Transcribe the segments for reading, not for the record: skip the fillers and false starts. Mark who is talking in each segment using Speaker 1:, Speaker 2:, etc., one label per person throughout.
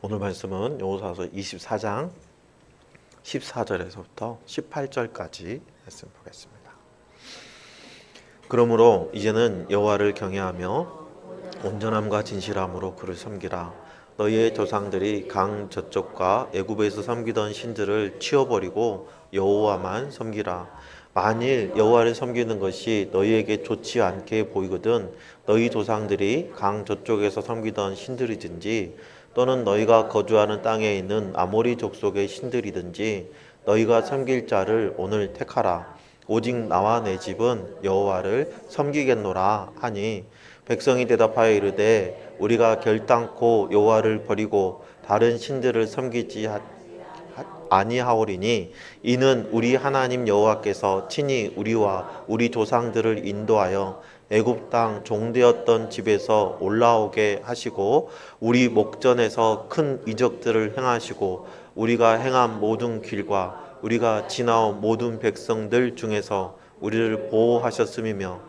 Speaker 1: 오늘 말씀은 여호수아서 24장 14절에서부터 18절까지 말씀 보겠습니다. 그러므로 이제는 여호와를 경외하며 온전함과 진실함으로 그를 섬기라. 너희의 조상들이 강 저쪽과 애굽에서 섬기던 신들을 치워버리고 여호와만 섬기라. 만일 여호와를 섬기는 것이 너희에게 좋지 않게 보이거든 너희 조상들이 강 저쪽에서 섬기던 신들이든지 또는 너희가 거주하는 땅에 있는 아모리 족속의 신들이든지 너희가 섬길 자를 오늘 택하라. 오직 나와 내 집은 여호와를 섬기겠노라 하니 백성이 대답하여 이르되 우리가 결단코 여호와를 버리고 다른 신들을 섬기지 아니하오리니 이는 우리 하나님 여호와께서 친히 우리와 우리 조상들을 인도하여 애굽 땅 종되었던 집에서 올라오게 하시고 우리 목전에서 큰 이적들을 행하시고 우리가 행한 모든 길과 우리가 지나온 모든 백성들 중에서 우리를 보호하셨음이며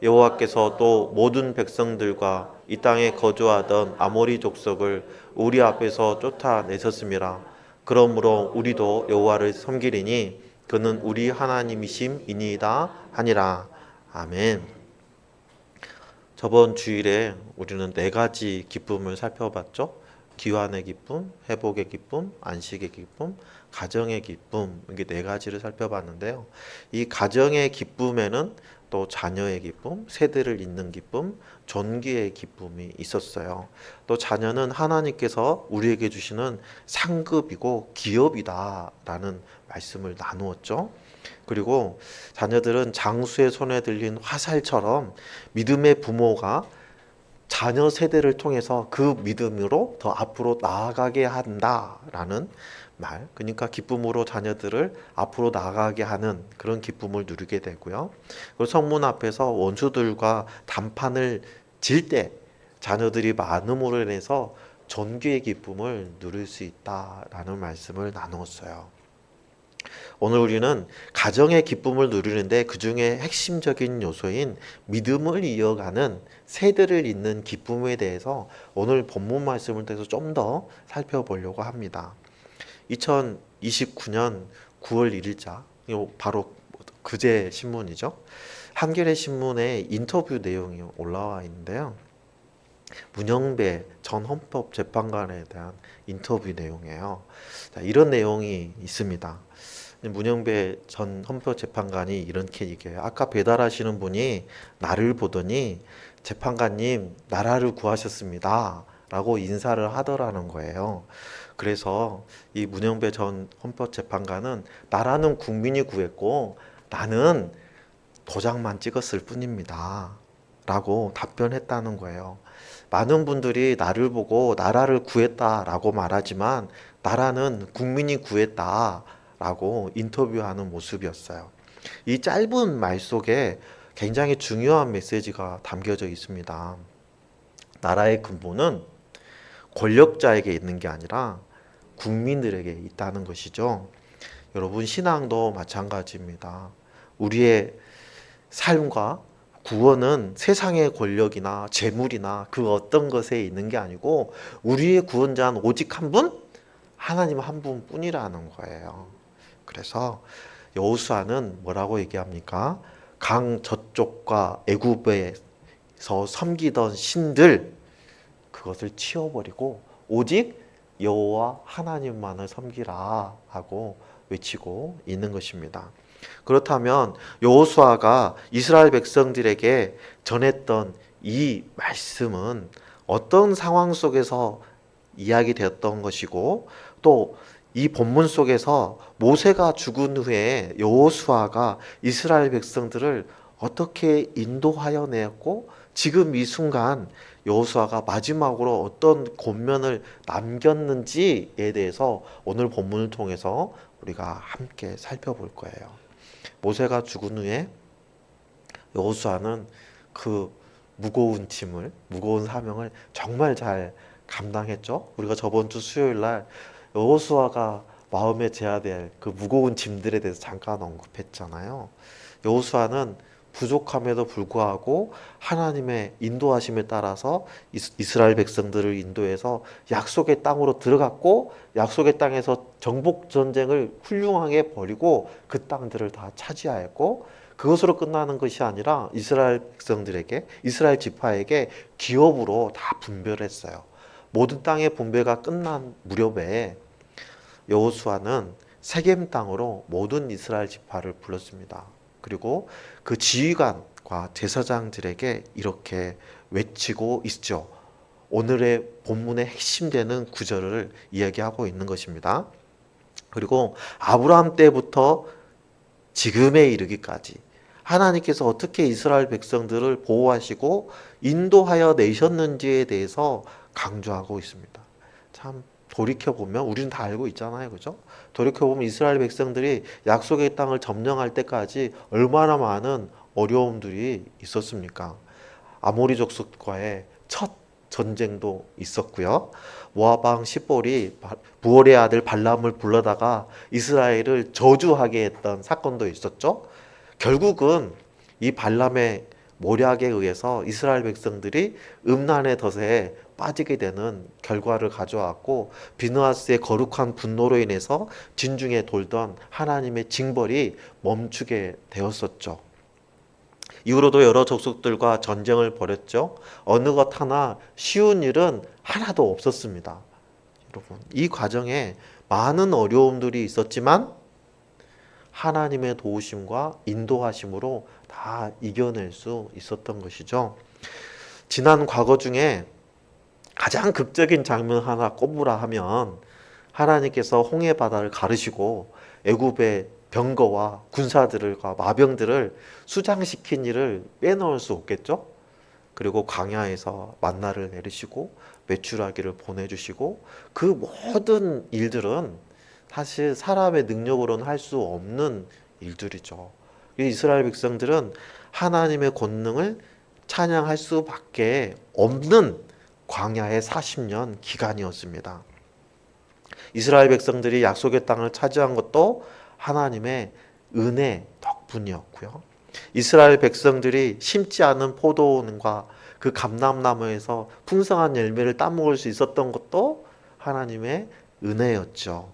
Speaker 1: 여호와께서 또 모든 백성들과 이 땅에 거주하던 아모리 족속을 우리 앞에서 쫓아내셨음이라. 그러므로 우리도 여호와를 섬기리니 그는 우리 하나님이심이니이다 하니라. 아멘. 저번 주일에 우리는 4가지 기쁨을 살펴봤죠. 기환의 기쁨, 회복의 기쁨, 안식의 기쁨, 가정의 기쁨, 이게 4가지를 살펴봤는데요. 이 가정의 기쁨에는 또 자녀의 기쁨, 세대를 잇는 기쁨, 존귀의 기쁨이 있었어요. 또 자녀는 하나님께서 우리에게 주시는 상급이고 기업이다라는 말씀을 나누었죠. 그리고 자녀들은 장수의 손에 들린 화살처럼 믿음의 부모가 자녀 세대를 통해서 그 믿음으로 더 앞으로 나아가게 한다라는 말. 그러니까 기쁨으로 자녀들을 앞으로 나아가게 하는 그런 기쁨을 누리게 되고요. 그리고 성문 앞에서 원수들과 단판을 질 때 자녀들이 많음으로 인해서 존귀의 기쁨을 누릴 수 있다라는 말씀을 나누었어요. 오늘 우리는 가정의 기쁨을 누리는데 그 중에 핵심적인 요소인 믿음을 이어가는 세대를 잇는 기쁨에 대해서 오늘 본문 말씀을 통해서 좀 더 살펴보려고 합니다. 2029년 9월 1일자, 바로 그제 신문이죠. 한겨레 신문에 인터뷰 내용이 올라와 있는데요. 문영배 전 헌법재판관에 대한 인터뷰 내용이에요. 이런 내용이 있습니다. 문영배 전 헌법재판관이 이렇게 얘기해요. 아까 배달하시는 분이 나를 보더니 재판관님 나라를 구하셨습니다 라고 인사를 하더라는 거예요. 그래서 이 문영배 전 헌법재판관은 나라는 국민이 구했고 나는 도장만 찍었을 뿐입니다 라고 답변했다는 거예요. 많은 분들이 나를 보고 나라를 구했다라고 말하지만 나라는 국민이 구했다 라고 인터뷰하는 모습이었어요. 이 짧은 말 속에 굉장히 중요한 메시지가 담겨져 있습니다. 나라의 근본은 권력자에게 있는 게 아니라 국민들에게 있다는 것이죠. 여러분, 신앙도 마찬가지입니다. 우리의 삶과 구원은 세상의 권력이나 재물이나 그 어떤 것에 있는 게 아니고 우리의 구원자는 오직 한 분? 하나님 한 분뿐이라는 거예요. 그래서 여호수아는 뭐라고 얘기합니까? 강 저쪽과 애굽에서 섬기던 신들 그것을 치워버리고 오직 여호와 하나님만을 섬기라 하고 외치고 있는 것입니다. 그렇다면 여호수아가 이스라엘 백성들에게 전했던 이 말씀은 어떤 상황 속에서 이야기되었던 것이고 또 이 본문 속에서 모세가 죽은 후에 여호수아가 이스라엘 백성들을 어떻게 인도하여 내었고 지금 이 순간 여호수아가 마지막으로 어떤 권면을 남겼는지에 대해서 오늘 본문을 통해서 우리가 함께 살펴볼 거예요. 모세가 죽은 후에 여호수아는 그 무거운 짐을, 무거운 사명을 정말 잘 감당했죠. 우리가 저번 주 수요일 날 여호수아가 마음에 져야 될 그 무거운 짐들에 대해서 잠깐 언급했잖아요. 여호수아는 부족함에도 불구하고 하나님의 인도하심에 따라서 이스라엘 백성들을 인도해서 약속의 땅으로 들어갔고, 약속의 땅에서 정복 전쟁을 훌륭하게 벌이고 그 땅들을 다 차지하였고, 그것으로 끝나는 것이 아니라 이스라엘 백성들에게, 이스라엘 지파에게 기업으로 다 분배했어요. 모든 땅의 분배가 끝난 무렵에 여호수아는 세겜 땅으로 모든 이스라엘 지파를 불렀습니다. 그리고 그 지휘관과 제사장들에게 이렇게 외치고 있죠. 오늘의 본문의 핵심 되는 구절을 이야기하고 있는 것입니다. 그리고 아브라함 때부터 지금에 이르기까지 하나님께서 어떻게 이스라엘 백성들을 보호하시고 인도하여 내셨는지에 대해서 강조하고 있습니다. 참 돌이켜보면 우리는 다 알고 있잖아요. 그죠? 돌이켜보면 이스라엘 백성들이 약속의 땅을 점령할 때까지 얼마나 많은 어려움들이 있었습니까? 아모리 족속과의 첫 전쟁도 있었고요. 모압 왕 시볼이 부올의 아들 발람을 불러다가 이스라엘을 저주하게 했던 사건도 있었죠. 결국은 이 발람의 모략에 의해서 이스라엘 백성들이 음란의 덫에 빠지게 되는 결과를 가져왔고, 비느하스의 거룩한 분노로 인해서 진중에 돌던 하나님의 징벌이 멈추게 되었었죠. 이후로도 여러 족속들과 전쟁을 벌였죠. 어느 것 하나 쉬운 일은 하나도 없었습니다. 여러분, 이 과정에 많은 어려움들이 있었지만 하나님의 도우심과 인도하심으로 다 이겨낼 수 있었던 것이죠. 지난 과거 중에 가장 극적인 장면 하나 꼽으라 하면, 하나님께서 홍해 바다를 가르시고 애굽의 병거와 군사들과 마병들을 수장시킨 일을 빼놓을 수 없겠죠. 그리고 광야에서 만나를 내리시고 메추라기를 보내주시고, 그 모든 일들은 사실 사람의 능력으로는 할 수 없는 일들이죠. 이스라엘 백성들은 하나님의 권능을 찬양할 수밖에 없는 광야의 40년 기간이었습니다. 이스라엘 백성들이 약속의 땅을 차지한 것도 하나님의 은혜 덕분이었고요. 이스라엘 백성들이 심지 않은 포도원과 그 감람나무에서 풍성한 열매를 따먹을 수 있었던 것도 하나님의 은혜였죠.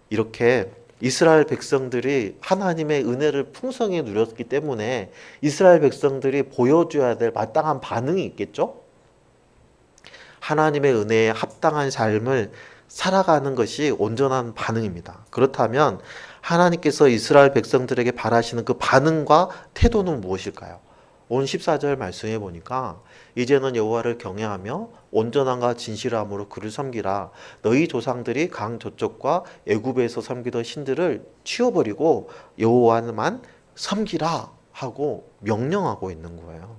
Speaker 1: 이렇게 이스라엘 백성들이 하나님의 은혜를 풍성히 누렸기 때문에 이스라엘 백성들이 보여줘야 될 마땅한 반응이 있겠죠? 하나님의 은혜에 합당한 삶을 살아가는 것이 온전한 반응입니다. 그렇다면 하나님께서 이스라엘 백성들에게 바라시는 그 반응과 태도는 무엇일까요? 오늘 14절 말씀해 보니까 이제는 여호와를 경외하며 온전함과 진실함으로 그를 섬기라. 너희 조상들이 강 저쪽과 애굽에서 섬기던 신들을 치워버리고 여호와만 섬기라 하고 명령하고 있는 거예요.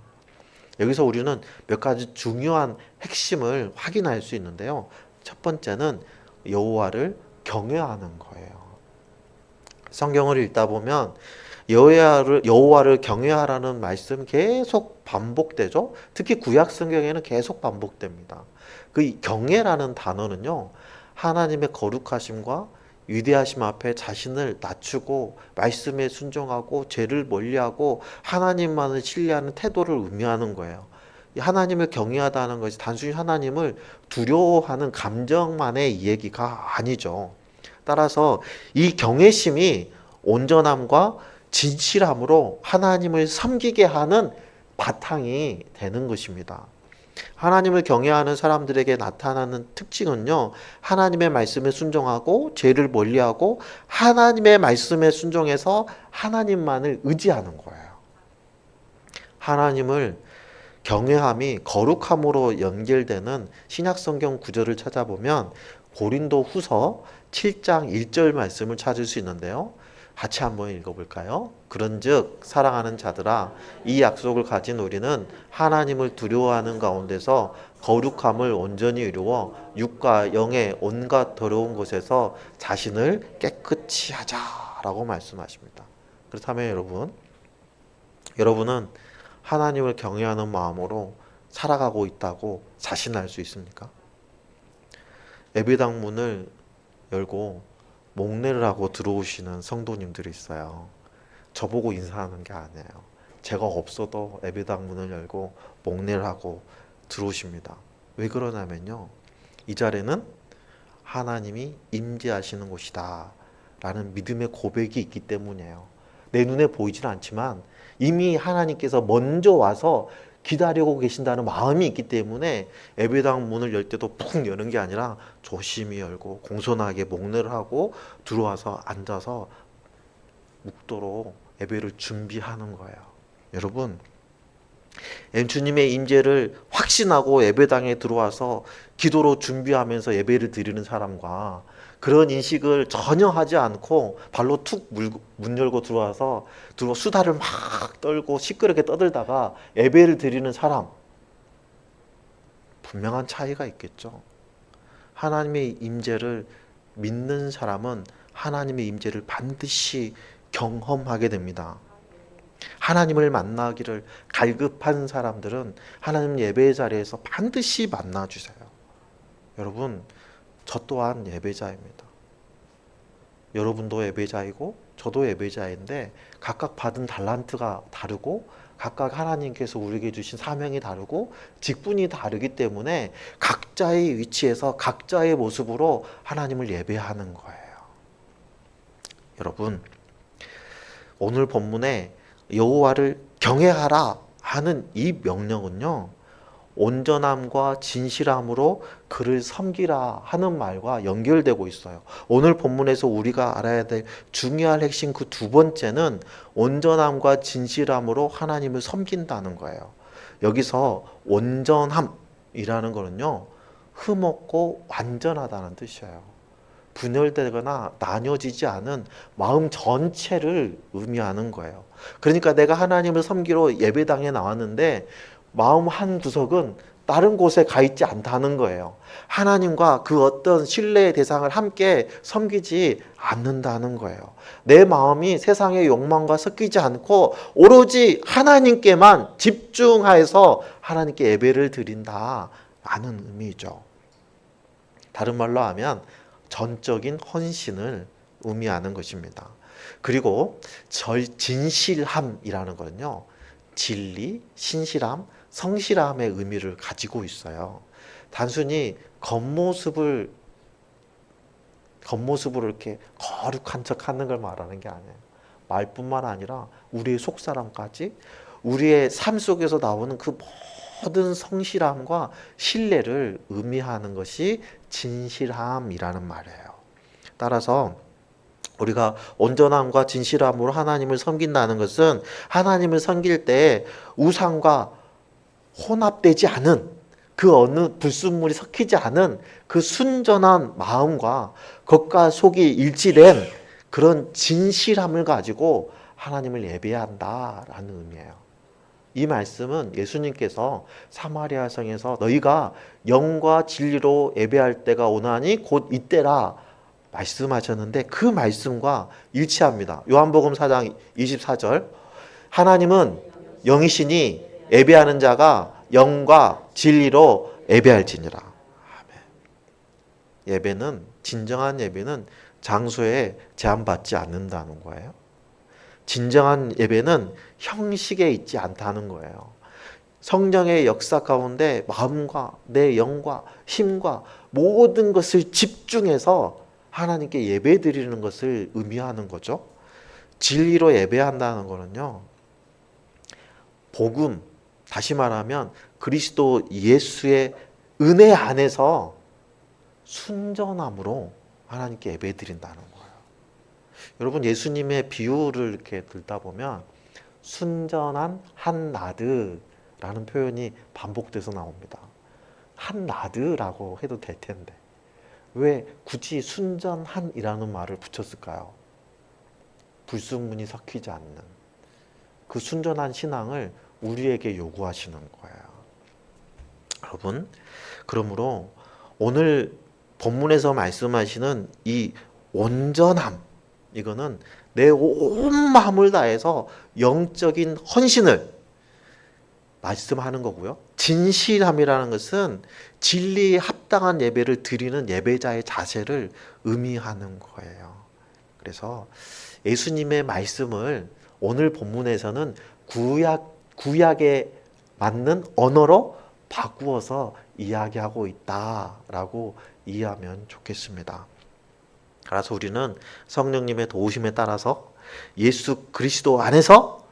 Speaker 1: 여기서 우리는 몇 가지 중요한 핵심을 확인할 수 있는데요. 첫 번째는 여호와를 경외하는 거예요. 성경을 읽다 보면 여호와를 경외하라는 말씀 계속 반복되죠. 특히 구약 성경에는 계속 반복됩니다. 그 경외라는 단어는요, 하나님의 거룩하심과 위대하심 앞에 자신을 낮추고 말씀에 순종하고 죄를 멀리하고 하나님만을 신뢰하는 태도를 의미하는 거예요. 하나님을 경외하다는 것이 단순히 하나님을 두려워하는 감정만의 얘기가 아니죠. 따라서 이 경외심이 온전함과 진실함으로 하나님을 섬기게 하는 바탕이 되는 것입니다. 하나님을 경외하는 사람들에게 나타나는 특징은요, 하나님의 말씀에 순종하고 죄를 멀리하고 하나님의 말씀에 순종해서 하나님만을 의지하는 거예요. 하나님을 경외함이 거룩함으로 연결되는 신약성경 구절을 찾아보면 고린도 후서 7장 1절 말씀을 찾을 수 있는데요. 같이 한번 읽어볼까요? 그런즉 사랑하는 자들아, 이 약속을 가진 우리는 하나님을 두려워하는 가운데서 거룩함을 온전히 이루어 육과 영의 온갖 더러운 것에서 자신을 깨끗이 하자라고 말씀하십니다. 그렇다면 여러분은 하나님을 경외하는 마음으로 살아가고 있다고 자신할 수 있습니까? 예배당 문을 열고 목례를 하고 들어오시는 성도님들이 있어요. 저보고 인사하는 게 아니에요. 제가 없어도 예배당 문을 열고 목례를 하고 들어오십니다. 왜 그러냐면요, 이 자리는 하나님이 임재하시는 곳이다 라는 믿음의 고백이 있기 때문이에요. 내 눈에 보이지는 않지만 이미 하나님께서 먼저 와서 기다리고 계신다는 마음이 있기 때문에 예배당 문을 열 때도 푹 여는 게 아니라 조심히 열고 공손하게 목례를 하고 들어와서 앉아서 묵도록 예배를 준비하는 거예요. 여러분, 주님의 임재를 확신하고 예배당에 들어와서 기도로 준비하면서 예배를 드리는 사람과 그런 인식을 전혀 하지 않고 발로 툭 문 열고 들어와서 수다를 막 떨고 시끄럽게 떠들다가 예배를 드리는 사람, 분명한 차이가 있겠죠. 하나님의 임재를 믿는 사람은 하나님의 임재를 반드시 경험하게 됩니다. 하나님을 만나기를 갈급한 사람들은 하나님 예배의 자리에서 반드시 만나주세요. 여러분, 저 또한 예배자입니다. 여러분도 예배자이고 저도 예배자인데 각각 받은 달란트가 다르고 각각 하나님께서 우리에게 주신 사명이 다르고 직분이 다르기 때문에 각자의 위치에서 각자의 모습으로 하나님을 예배하는 거예요. 여러분, 오늘 본문에 여호와를 경외하라 하는 이 명령은요, 온전함과 진실함으로 그를 섬기라 하는 말과 연결되고 있어요. 오늘 본문에서 우리가 알아야 될 중요한 핵심 그 두 번째는 온전함과 진실함으로 하나님을 섬긴다는 거예요. 여기서 온전함이라는 거는요, 흠없고 완전하다는 뜻이에요. 분열되거나 나뉘어지지 않은 마음 전체를 의미하는 거예요. 그러니까 내가 하나님을 섬기러 예배당에 나왔는데 마음 한 구석은 다른 곳에 가 있지 않다는 거예요. 하나님과 그 어떤 신뢰의 대상을 함께 섬기지 않는다는 거예요. 내 마음이 세상의 욕망과 섞이지 않고 오로지 하나님께만 집중하여서 하나님께 예배를 드린다라는 의미죠. 다른 말로 하면 전적인 헌신을 의미하는 것입니다. 그리고 진실함이라는 거는요, 진리, 신실함, 성실함의 의미를 가지고 있어요. 단순히 겉모습을 이렇게 거룩한 척 하는 걸 말하는 게 아니에요. 말뿐만 아니라 우리의 속사람까지 우리의 삶 속에서 나오는 그 모든 성실함과 신뢰를 의미하는 것이 진실함이라는 말이에요. 따라서 우리가 온전함과 진실함으로 하나님을 섬긴다는 것은 하나님을 섬길 때 우상과 혼합되지 않은 그 어느 불순물이 섞이지 않은 그 순전한 마음과 겉과 속이 일치된 그런 진실함을 가지고 하나님을 예배한다라는 의미예요. 이 말씀은 예수님께서 사마리아 성에서 너희가 영과 진리로 예배할 때가 오나니 곧 이때라 말씀하셨는데 그 말씀과 일치합니다. 요한복음 4장 24절, 하나님은 영이시니 예배하는 자가 영과 진리로 예배할지니라. 아멘. 예배는, 진정한 예배는 장소에 제한받지 않는다는 거예요. 진정한 예배는 형식에 있지 않다는 거예요. 성령의 역사 가운데 마음과 내 영과 힘과 모든 것을 집중해서 하나님께 예배 드리는 것을 의미하는 거죠. 진리로 예배한다는 거는요, 복음, 다시 말하면 그리스도 예수의 은혜 안에서 순전함으로 하나님께 예배 드린다는 거예요. 여러분, 예수님의 비유를 이렇게 듣다 보면 순전한 한 나드라는 표현이 반복돼서 나옵니다. 한 나드라고 해도 될 텐데 왜 굳이 순전한이라는 말을 붙였을까요? 불순물이 섞이지 않는 그 순전한 신앙을 우리에게 요구하시는 거예요. 여러분, 그러므로 오늘 본문에서 말씀하시는 이 온전함, 이거는 내 온 마음을 다해서 영적인 헌신을 말씀하는 거고요. 진실함이라는 것은 진리에 합당한 예배를 드리는 예배자의 자세를 의미하는 거예요. 그래서 예수님의 말씀을 오늘 본문에서는 구약에 맞는 언어로 바꾸어서 이야기하고 있다라고 이해하면 좋겠습니다. 그래서 우리는 성령님의 도우심에 따라서 예수 그리스도 안에서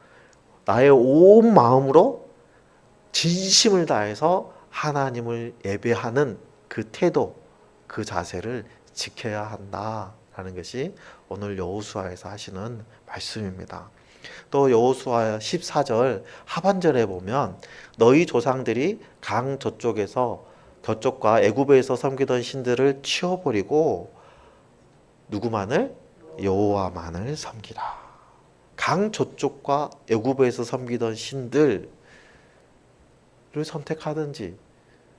Speaker 1: 나의 온 마음으로 진심을 다해서 하나님을 예배하는 그 태도, 그 자세를 지켜야 한다라는 것이 오늘 여호수아에서 하시는 말씀입니다. 또 여호수아 14절 하반절에 보면 너희 조상들이 강 저쪽과 애굽에서 섬기던 신들을 치워버리고 누구만을? 여호와만을 섬기라. 강 저쪽과 애굽에서 섬기던 신들을 선택하든지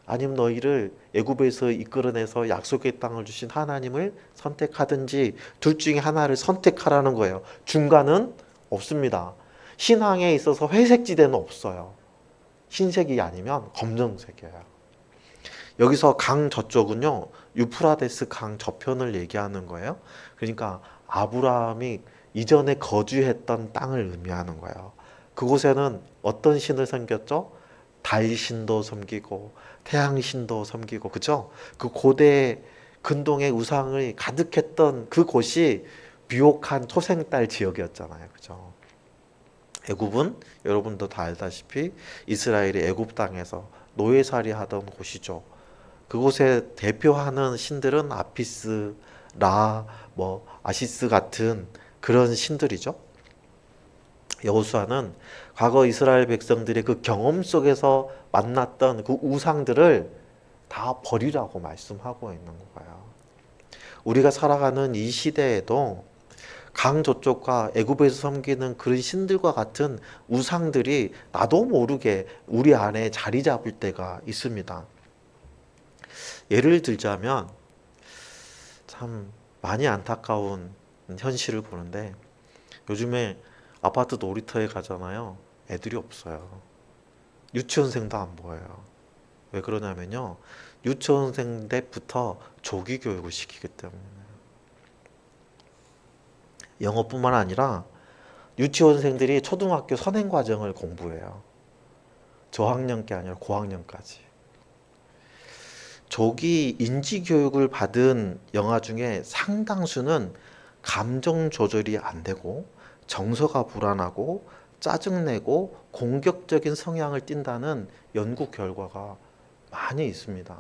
Speaker 1: 아니면 너희를 애굽에서 이끌어내서 약속의 땅을 주신 하나님을 선택하든지 둘 중에 하나를 선택하라는 거예요. 중간은 없습니다. 신앙에 있어서 회색지대는 없어요. 흰색이 아니면 검정색이에요. 여기서 강 저쪽은요, 유프라데스 강 저편을 얘기하는 거예요. 그러니까 아브라함이 이전에 거주했던 땅을 의미하는 거예요. 그곳에는 어떤 신을 섬겼죠? 달신도 섬기고 태양신도 섬기고, 그죠? 그 고대 근동의 우상을 가득했던 그곳이 비옥한 토생딸 지역이었잖아요, 그죠? 애굽은 여러분도 다 알다시피 이스라엘이 애굽 땅에서 노예살이 하던 곳이죠. 그곳에 대표하는 신들은 아피스, 라, 아시스 같은 그런 신들이죠. 여호수아는 과거 이스라엘 백성들의 그 경험 속에서 만났던 그 우상들을 다 버리라고 말씀하고 있는 거예요. 우리가 살아가는 이 시대에도 강 저쪽과 애굽에서 섬기는 그런 신들과 같은 우상들이 나도 모르게 우리 안에 자리 잡을 때가 있습니다. 예를 들자면 참 많이 안타까운 현실을 보는데, 요즘에 아파트 놀이터에 가잖아요. 애들이 없어요. 유치원생도 안 보여요. 왜 그러냐면요, 유치원생 때부터 조기 교육을 시키기 때문에. 영어뿐만 아니라 유치원생들이 초등학교 선행과정을 공부해요. 저학년 게 아니라 고학년까지. 조기 인지교육을 받은 영아 중에 상당수는 감정 조절이 안 되고 정서가 불안하고 짜증내고 공격적인 성향을 띈다는 연구 결과가 많이 있습니다.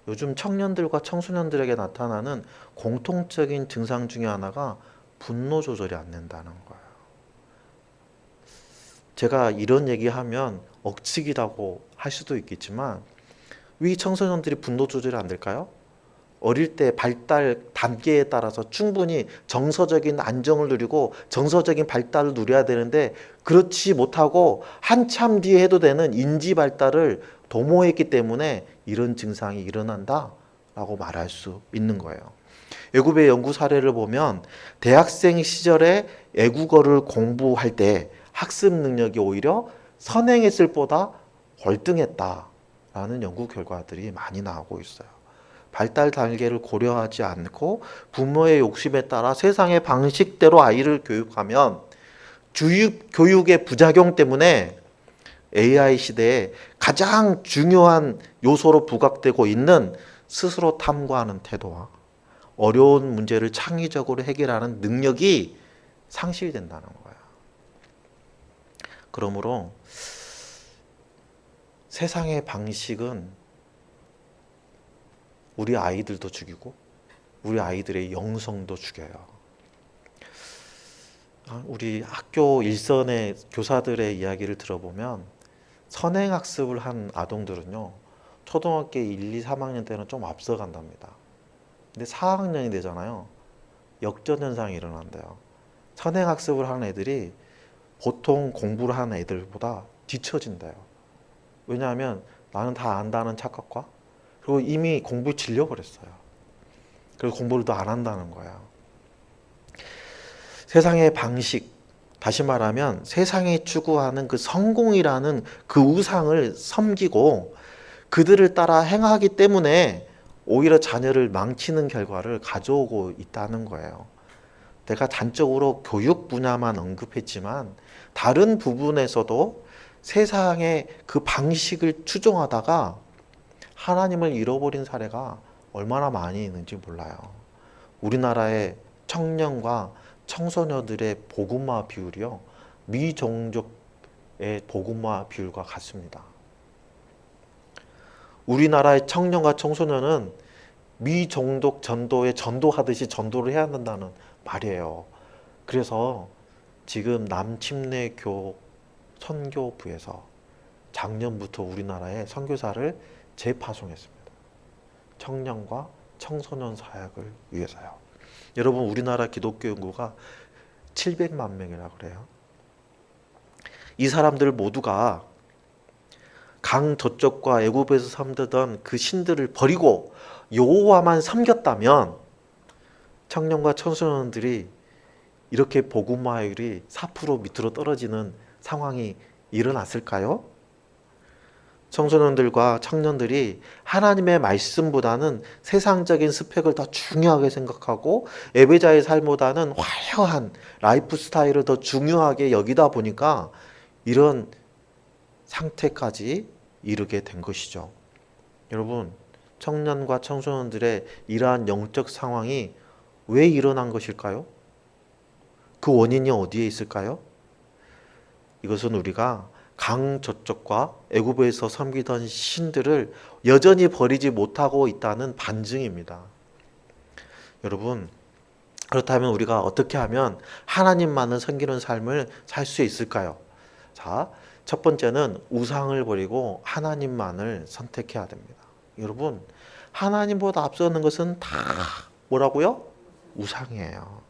Speaker 1: 요즘 청년들과 청소년들에게 나타나는 공통적인 증상 중에 하나가 분노 조절이 안 된다는 거예요. 제가 이런 얘기하면 억측이라고 할 수도 있겠지만, 왜 청소년들이 분노 조절이 안 될까요? 어릴 때 발달 단계에 따라서 충분히 정서적인 안정을 누리고 정서적인 발달을 누려야 되는데, 그렇지 못하고 한참 뒤에 해도 되는 인지 발달을 도모했기 때문에 이런 증상이 일어난다라고 말할 수 있는 거예요. 애굽의 연구 사례를 보면 대학생 시절에 애국어를 공부할 때 학습 능력이 오히려 선행했을 보다 월등했다라는 연구 결과들이 많이 나오고 있어요. 발달 단계를 고려하지 않고 부모의 욕심에 따라 세상의 방식대로 아이를 교육하면 교육의 부작용 때문에 AI 시대에 가장 중요한 요소로 부각되고 있는 스스로 탐구하는 태도와 어려운 문제를 창의적으로 해결하는 능력이 상실된다는 거예요. 그러므로 세상의 방식은 우리 아이들도 죽이고 우리 아이들의 영성도 죽여요. 우리 학교 일선의 교사들의 이야기를 들어보면 선행학습을 한 아동들은요, 초등학교 1, 2, 3학년 때는 좀 앞서간답니다. 근데 4학년이 되잖아요. 역전현상이 일어난대요. 선행학습을 하는 애들이 보통 공부를 하는 애들보다 뒤처진대요. 왜냐하면 나는 다 안다는 착각과, 그리고 이미 공부에 질려버렸어요. 그래서 공부를 더 안 한다는 거예요. 세상의 방식, 다시 말하면 세상이 추구하는 그 성공이라는 그 우상을 섬기고 그들을 따라 행하기 때문에 오히려 자녀를 망치는 결과를 가져오고 있다는 거예요. 내가 단적으로 교육 분야만 언급했지만 다른 부분에서도 세상의 그 방식을 추종하다가 하나님을 잃어버린 사례가 얼마나 많이 있는지 몰라요. 우리나라의 청년과 청소년들의 복음화 비율이요, 미종족의 복음화 비율과 같습니다. 우리나라의 청년과 청소년은 미종족 전도에 전도하듯이 전도를 해야 한다는 말이에요. 그래서 지금 남침례교 선교부에서 작년부터 우리나라에 선교사를 재파송했습니다. 청년과 청소년 사역을 위해서요. 여러분, 우리나라 기독교 인구가 700만 명이라고 그래요. 이 사람들 모두가 강 저쪽과 애굽에서 섬기던 그 신들을 버리고 여호와만 섬겼다면 청년과 청소년들이 이렇게 복음화율이 4% 밑으로 떨어지는 상황이 일어났을까요? 청소년들과 청년들이 하나님의 말씀보다는 세상적인 스펙을 더 중요하게 생각하고 예배자의 삶보다는 화려한 라이프 스타일을 더 중요하게 여기다 보니까 이런 상태까지 이르게 된 것이죠. 여러분, 청년과 청소년들의 이러한 영적 상황이 왜 일어난 것일까요? 그 원인이 어디에 있을까요? 이것은 우리가 강 저쪽과 애굽에서 섬기던 신들을 여전히 버리지 못하고 있다는 반증입니다. 여러분, 그렇다면 우리가 어떻게 하면 하나님만을 섬기는 삶을 살 수 있을까요? 자, 첫 번째는 우상을 버리고 하나님만을 선택해야 됩니다. 여러분, 하나님보다 앞서는 것은 다 뭐라고요? 우상이에요.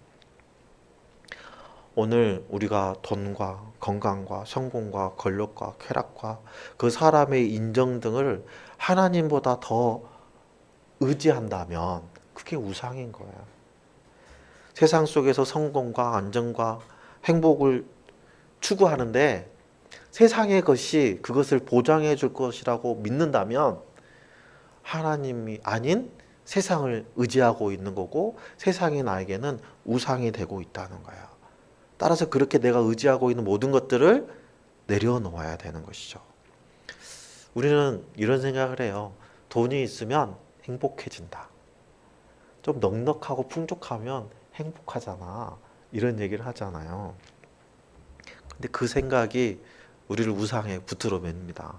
Speaker 1: 오늘 우리가 돈과 건강과 성공과 권력과 쾌락과 그 사람의 인정 등을 하나님보다 더 의지한다면 그게 우상인 거예요. 세상 속에서 성공과 안정과 행복을 추구하는데 세상의 것이 그것을 보장해 줄 것이라고 믿는다면 하나님이 아닌 세상을 의지하고 있는 거고 세상이 나에게는 우상이 되고 있다는 거예요. 따라서 그렇게 내가 의지하고 있는 모든 것들을 내려놓아야 되는 것이죠. 우리는 이런 생각을 해요. 돈이 있으면 행복해진다. 좀 넉넉하고 풍족하면 행복하잖아. 이런 얘기를 하잖아요. 근데 그 생각이 우리를 우상에 붙들어 맵니다.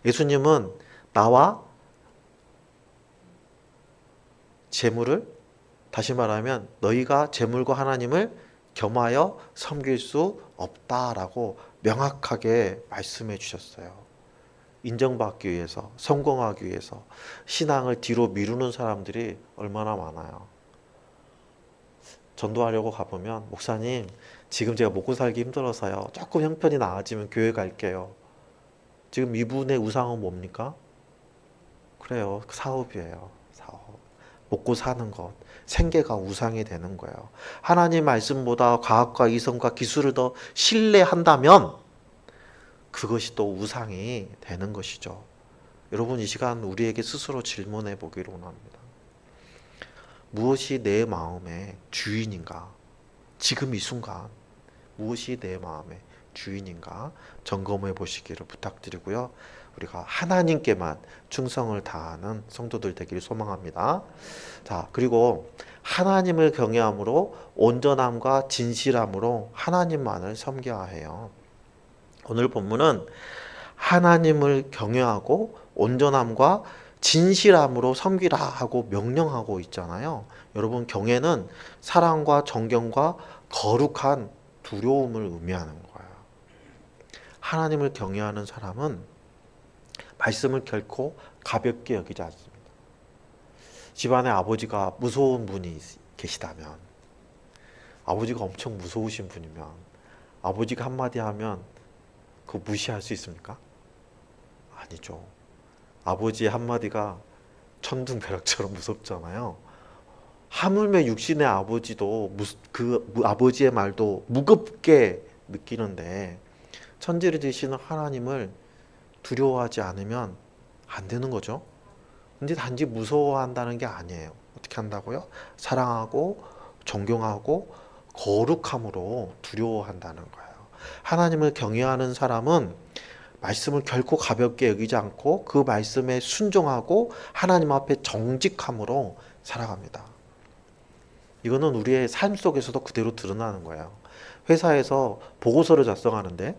Speaker 1: 예수님은 나와 재물을, 다시 말하면 너희가 재물과 하나님을 겸하여 섬길 수 없다라고 명확하게 말씀해 주셨어요. 인정받기 위해서, 성공하기 위해서 신앙을 뒤로 미루는 사람들이 얼마나 많아요. 전도하려고 가보면 목사님, 지금 제가 먹고 살기 힘들어서요. 조금 형편이 나아지면 교회 갈게요. 지금 이분의 우상은 뭡니까? 그래요. 사업이에요. 사업. 먹고 사는 것. 생계가 우상이 되는 거예요. 하나님 말씀보다 과학과 이성과 기술을 더 신뢰한다면 그것이 또 우상이 되는 것이죠. 여러분, 이 시간 우리에게 스스로 질문해 보기를 원합니다. 무엇이 내 마음의 주인인가? 지금 이 순간 무엇이 내 마음의 주인인가 점검해 보시기를 부탁드리고요. 우리가 하나님께만 충성을 다하는 성도들 되기를 소망합니다. 자, 그리고 하나님을 경외함으로 온전함과 진실함으로 하나님만을 섬겨야 해요. 오늘 본문은 하나님을 경외하고 온전함과 진실함으로 섬기라 하고 명령하고 있잖아요. 여러분, 경외는 사랑과 존경과 거룩한 두려움을 의미하는 거예요. 하나님을 경외하는 사람은 말씀을 결코 가볍게 여기지 않습니다. 집안에 아버지가 무서운 분이 계시다면, 아버지가 엄청 무서우신 분이면 아버지가 한마디 하면 그거 무시할 수 있습니까? 아니죠. 아버지의 한마디가 천둥벼락처럼 무섭잖아요. 하물며 육신의 아버지도 그 아버지의 말도 무겁게 느끼는데 천지를 지으시는 하나님을 두려워하지 않으면 안 되는 거죠. 근데 단지 무서워한다는 게 아니에요. 어떻게 한다고요? 사랑하고 존경하고 거룩함으로 두려워한다는 거예요. 하나님을 경외하는 사람은 말씀을 결코 가볍게 여기지 않고 그 말씀에 순종하고 하나님 앞에 정직함으로 살아갑니다. 이거는 우리의 삶 속에서도 그대로 드러나는 거예요. 회사에서 보고서를 작성하는데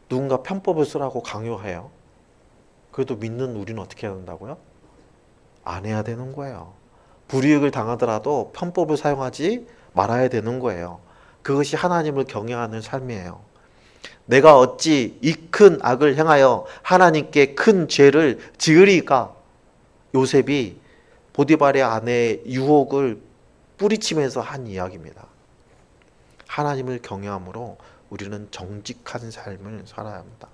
Speaker 1: 누군가 편법을 쓰라고 강요해요. 그래도 믿는 우리는 어떻게 해야 된다고요? 안 해야 되는 거예요. 불이익을 당하더라도 편법을 사용하지 말아야 되는 거예요. 그것이 하나님을 경외하는 삶이에요. 내가 어찌 이 큰 악을 행하여 하나님께 큰 죄를 지으리까? 요셉이 보디발의 아내의 유혹을 뿌리치면서 한 이야기입니다. 하나님을 경외함으로 우리는 정직한 삶을 살아야 합니다.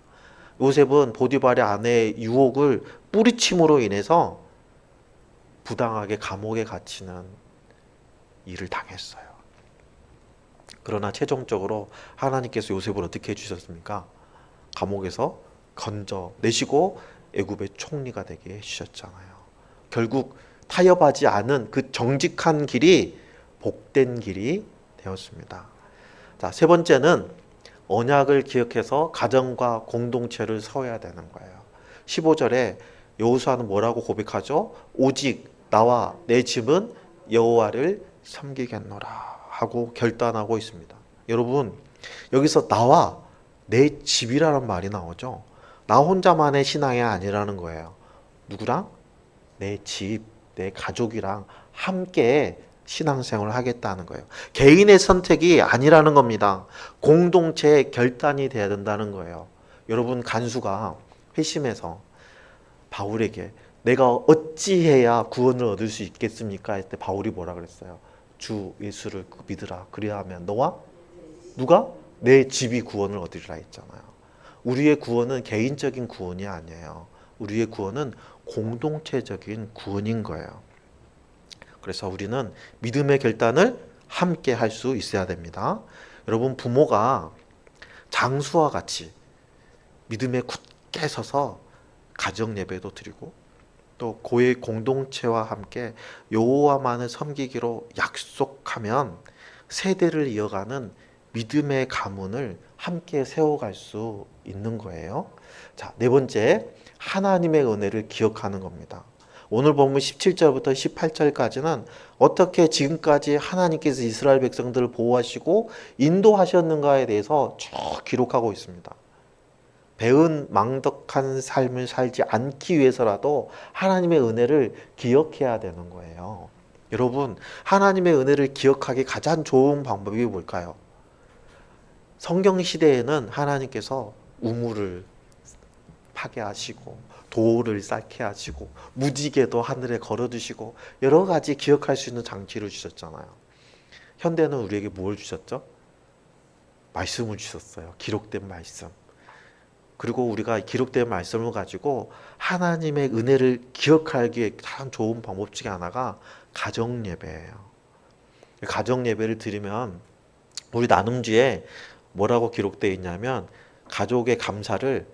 Speaker 1: 요셉은 보디발의 아내의 유혹을 뿌리침으로 인해서 부당하게 감옥에 갇히는 일을 당했어요. 그러나 최종적으로 하나님께서 요셉을 어떻게 해주셨습니까? 감옥에서 건져내시고 애굽의 총리가 되게 해주셨잖아요. 결국 타협하지 않은 그 정직한 길이 복된 길이 되었습니다. 자, 세 번째는 언약을 기억해서 가정과 공동체를 세워야 되는 거예요. 15절에 여호수아는 뭐라고 고백하죠? 오직 나와 내 집은 여호와를 섬기겠노라 하고 결단하고 있습니다. 여러분, 여기서 나와 내 집이라는 말이 나오죠. 나 혼자만의 신앙이 아니라는 거예요. 누구랑? 내 집, 내 가족이랑 함께 신앙생활을 하겠다는 거예요. 개인의 선택이 아니라는 겁니다. 공동체의 결단이 돼야 된다는 거예요. 여러분, 간수가 회심해서 바울에게 내가 어찌해야 구원을 얻을 수 있겠습니까? 할 때 바울이 뭐라 그랬어요? 주 예수를 믿으라. 그래야 하면 너와 누가? 내 집이 구원을 얻으리라 했잖아요. 우리의 구원은 개인적인 구원이 아니에요. 우리의 구원은 공동체적인 구원인 거예요. 그래서 우리는 믿음의 결단을 함께 할 수 있어야 됩니다. 여러분, 부모가 장수와 같이 믿음에 굳게 서서 가정 예배도 드리고 또 교회 공동체와 함께 여호와만을 섬기기로 약속하면 세대를 이어가는 믿음의 가문을 함께 세워갈 수 있는 거예요. 자, 네 번째, 하나님의 은혜를 기억하는 겁니다. 오늘 본문 17절부터 18절까지는 어떻게 지금까지 하나님께서 이스라엘 백성들을 보호하시고 인도하셨는가에 대해서 쭉 기록하고 있습니다. 배은 망덕한 삶을 살지 않기 위해서라도 하나님의 은혜를 기억해야 되는 거예요. 여러분, 하나님의 은혜를 기억하기 가장 좋은 방법이 뭘까요? 성경 시대에는 하나님께서 우물을 파괴하시고 돌을 쌓게 하시고 무지개도 하늘에 걸어두시고 여러 가지 기억할 수 있는 장치를 주셨잖아요. 현대는 우리에게 뭘 주셨죠? 말씀을 주셨어요. 기록된 말씀. 그리고 우리가 기록된 말씀을 가지고 하나님의 은혜를 기억하기에 가장 좋은 방법 중에 하나가 가정 예배예요. 가정 예배를 드리면 우리 나눔지에 뭐라고 기록되어 있냐면 가족의 감사를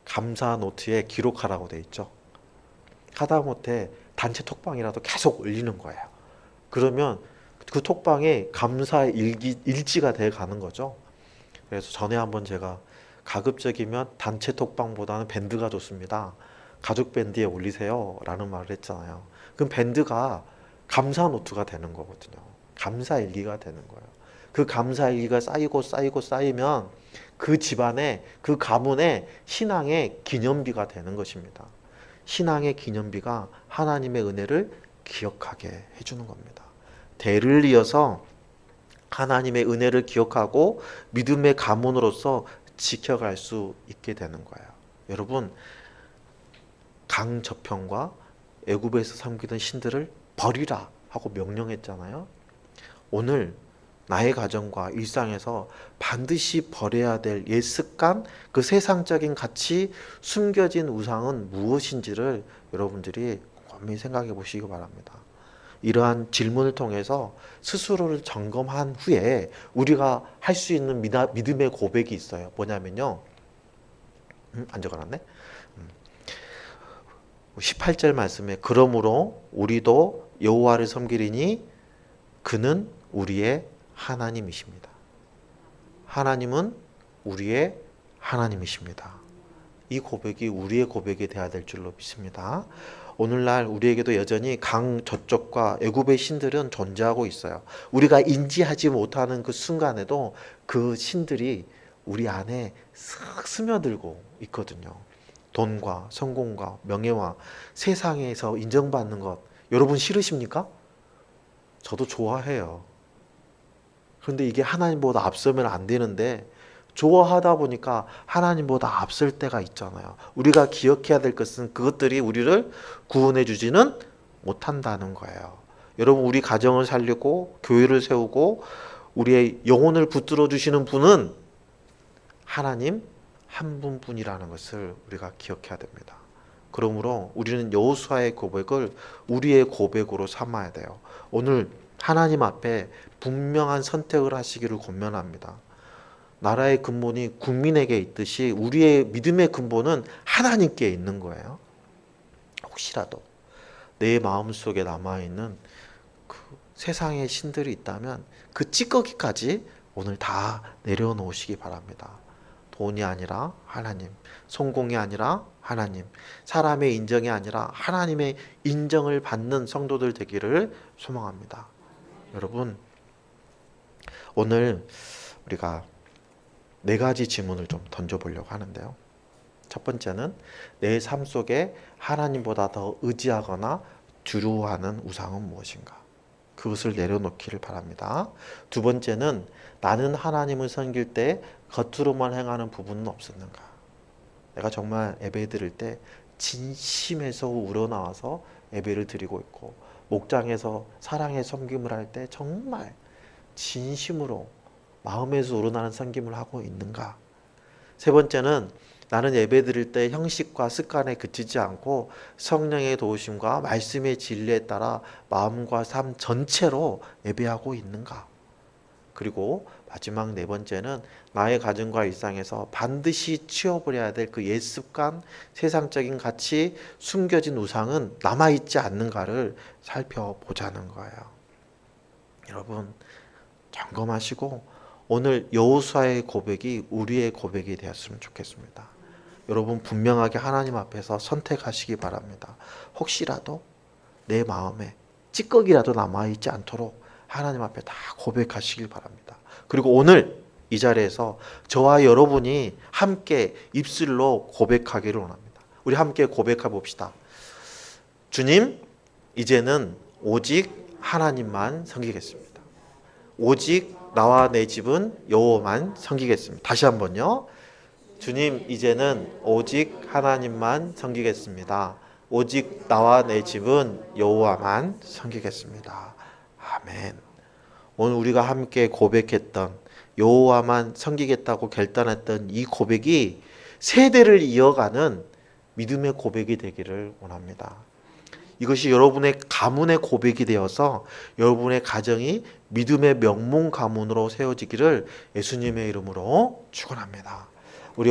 Speaker 1: 감사 노트에 기록하라고 되어 있죠. 하다못해 단체 톡방이라도 계속 올리는 거예요. 그러면 그 톡방에 감사 일지가 돼 가는 거죠. 그래서 전에 한번 제가 가급적이면 단체 톡방보다는 밴드가 좋습니다. 가족 밴드에 올리세요 라는 말을 했잖아요. 그럼 밴드가 감사 노트가 되는 거거든요. 감사 일기가 되는 거예요. 그 감사 일기가 쌓이면 그 집안에, 그 가문의 신앙의 기념비가 되는 것입니다. 신앙의 기념비가 하나님의 은혜를 기억하게 해주는 겁니다. 대를 이어서 하나님의 은혜를 기억하고 믿음의 가문으로서 지켜갈 수 있게 되는 거예요. 여러분, 강저평과 애굽에서 섬기던 신들을 버리라 하고 명령했잖아요. 오늘 나의 가정과 일상에서 반드시 버려야 될 옛 습관, 그 세상적인 가치, 숨겨진 우상은 무엇인지를 여러분들이 곰곰이 생각해 보시기 바랍니다. 이러한 질문을 통해서 스스로를 점검한 후에 우리가 할 수 있는 믿음의 고백이 있어요. 뭐냐면요. 안 적어놨네. 18절 말씀에 그러므로 우리도 여호와를 섬기리니 그는 우리의 하나님이십니다. 하나님은 우리의 하나님이십니다. 이 고백이 우리의 고백이 되어야 될 줄로 믿습니다. 오늘날 우리에게도 여전히 강 저쪽과 애굽의 신들은 존재하고 있어요. 우리가 인지하지 못하는 그 순간에도 그 신들이 우리 안에 쓱 스며들고 있거든요. 돈과 성공과 명예와 세상에서 인정받는 것, 여러분 싫으십니까? 저도 좋아해요. 그런데 이게 하나님보다 앞서면 안 되는데 좋아하다 보니까 하나님보다 앞설 때가 있잖아요. 우리가 기억해야 될 것은 그것들이 우리를 구원해 주지는 못한다는 거예요. 여러분, 우리 가정을 살리고 교회를 세우고 우리의 영혼을 붙들어 주시는 분은 하나님 한 분뿐이라는 것을 우리가 기억해야 됩니다. 그러므로 우리는 여호수아의 고백을 우리의 고백으로 삼아야 돼요. 오늘 하나님 앞에 분명한 선택을 하시기를 권면합니다. 나라의 근본이 국민에게 있듯이 우리의 믿음의 근본은 하나님께 있는 거예요. 혹시라도 내 마음속에 남아있는 그 세상의 신들이 있다면 그 찌꺼기까지 오늘 다 내려놓으시기 바랍니다. 돈이 아니라 하나님, 성공이 아니라 하나님, 사람의 인정이 아니라 하나님의 인정을 받는 성도들 되기를 소망합니다. 여러분, 오늘 우리가 4가지 질문을 좀 던져보려고 하는데요. 첫 번째는 내 삶 속에 하나님보다 더 의지하거나 두려워하는 우상은 무엇인가? 그것을 내려놓기를 바랍니다. 두 번째는 나는 하나님을 섬길 때 겉으로만 행하는 부분은 없었는가? 내가 정말 예배 드릴 때 진심에서 우러나와서 예배를 드리고 있고 목장에서 사랑의 섬김을 할 때 정말 진심으로 마음에서 우러나는 섬김을 하고 있는가? 세 번째는 나는 예배 드릴 때 형식과 습관에 그치지 않고 성령의 도우심과 말씀의 진리에 따라 마음과 삶 전체로 예배하고 있는가? 그리고 마지막 4번째는 나의 가정과 일상에서 반드시 치워버려야 될 그 옛 습관, 세상적인 가치, 숨겨진 우상은 남아있지 않는가를 살펴보자는 거예요. 여러분, 점검하시고 오늘 여호수아의 고백이 우리의 고백이 되었으면 좋겠습니다. 여러분, 분명하게 하나님 앞에서 선택하시기 바랍니다. 혹시라도 내 마음에 찌꺼기라도 남아있지 않도록 하나님 앞에 다 고백하시길 바랍니다. 그리고 오늘 이 자리에서 저와 여러분이 함께 입술로 고백하기를 원합니다. 우리 함께 고백해 봅시다. 주님, 이제는 오직 하나님만 섬기겠습니다. 오직 나와 내 집은 여호와만 섬기겠습니다. 다시 한번요. 주님, 이제는 오직 하나님만 섬기겠습니다. 오직 나와 내 집은 여호와만 섬기겠습니다. 아멘. 오늘 우리가 함께 고백했던 여호와만 섬기겠다고 결단했던 이 고백이 세대를 이어가는 믿음의 고백이 되기를 원합니다. 이것이 여러분의 가문의 고백이 되어서 여러분의 가정이 믿음의 명문 가문으로 세워지기를 예수님의 이름으로 축원합니다. 우리